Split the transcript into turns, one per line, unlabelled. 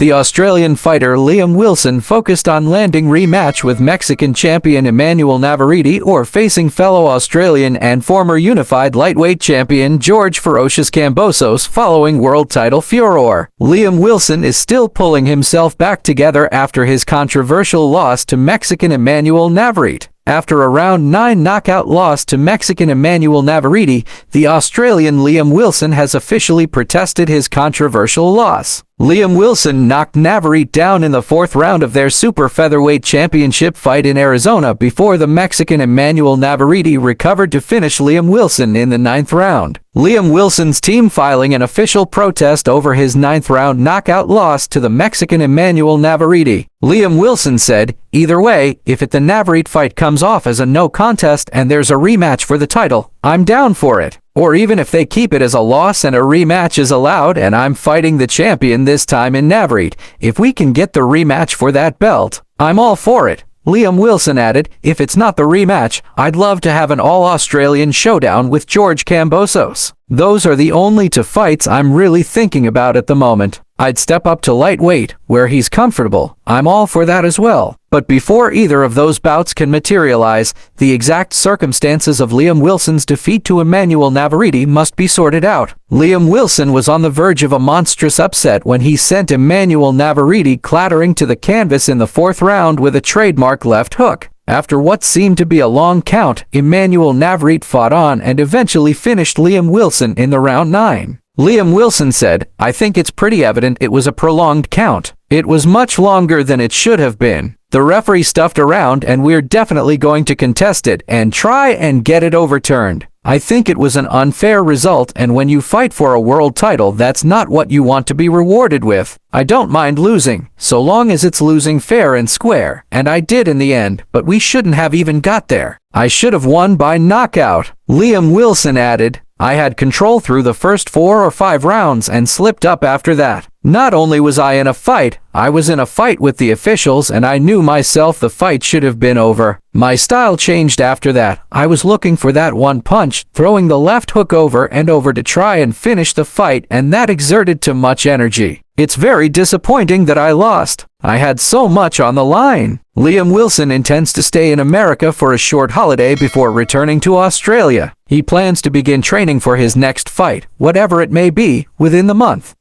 The Australian fighter Liam Wilson focused on landing rematch with Mexican champion Emmanuel Navarrete or facing fellow Australian and former unified lightweight champion George "Ferocious" Kambosos following world title furor. Liam Wilson is still pulling himself back together after his controversial loss to Mexican Emmanuel Navarrete. After a round 9 knockout loss to Mexican Emmanuel Navarrete, the Australian Liam Wilson has officially protested his controversial loss. Liam Wilson knocked Navarrete down in the 4th round of their super featherweight championship fight in Arizona before the Mexican Emmanuel Navarrete recovered to finish Liam Wilson in the 9th round. Liam Wilson's team filing an official protest over his 9th round knockout loss to the Mexican Emmanuel Navarrete. Liam Wilson said, "Either way, if the Navarrete fight comes off as a no contest and there's a rematch for the title, I'm down for it. Or even if they keep it as a loss and a rematch is allowed and I'm fighting the champion this time in Navarrete, if we can get the rematch for that belt, I'm all for it." Liam Wilson added, "If it's not the rematch, I'd love to have an all-Australian showdown with George Kambosos. Those are the only 2 fights I'm really thinking about at the moment. I'd step up to lightweight, where he's comfortable. I'm all for that as well. But before either of those bouts can materialize, the exact circumstances of Liam Wilson's defeat to Emmanuel Navarrete must be sorted out." Liam Wilson was on the verge of a monstrous upset when he sent Emmanuel Navarrete clattering to the canvas in the 4th round with a trademark left hook. After what seemed to be a long count, Emmanuel Navarrete fought on and eventually finished Liam Wilson in the round 9. Liam Wilson said, "I think it's pretty evident it was a prolonged count. It was much longer than it should have been. The referee stuffed around and we're definitely going to contest it and try and get it overturned. I think it was an unfair result, and when you fight for a world title, that's not what you want to be rewarded with. I don't mind losing, so long as it's losing fair and square, and I did in the end, but we shouldn't have even got there. I should have won by knockout." Liam Wilson added, "I had control through the first 4 or 5 rounds and slipped up after that. Not only was I in a fight, I was in a fight with the officials and I knew myself the fight should have been over. My style changed after that. I was looking for that one punch, throwing the left hook over and over to try and finish the fight, and that exerted too much energy. It's very disappointing that I lost. I had so much on the line." Liam Wilson intends to stay in America for a short holiday before returning to Australia. He plans to begin training for his next fight, whatever it may be, within the month.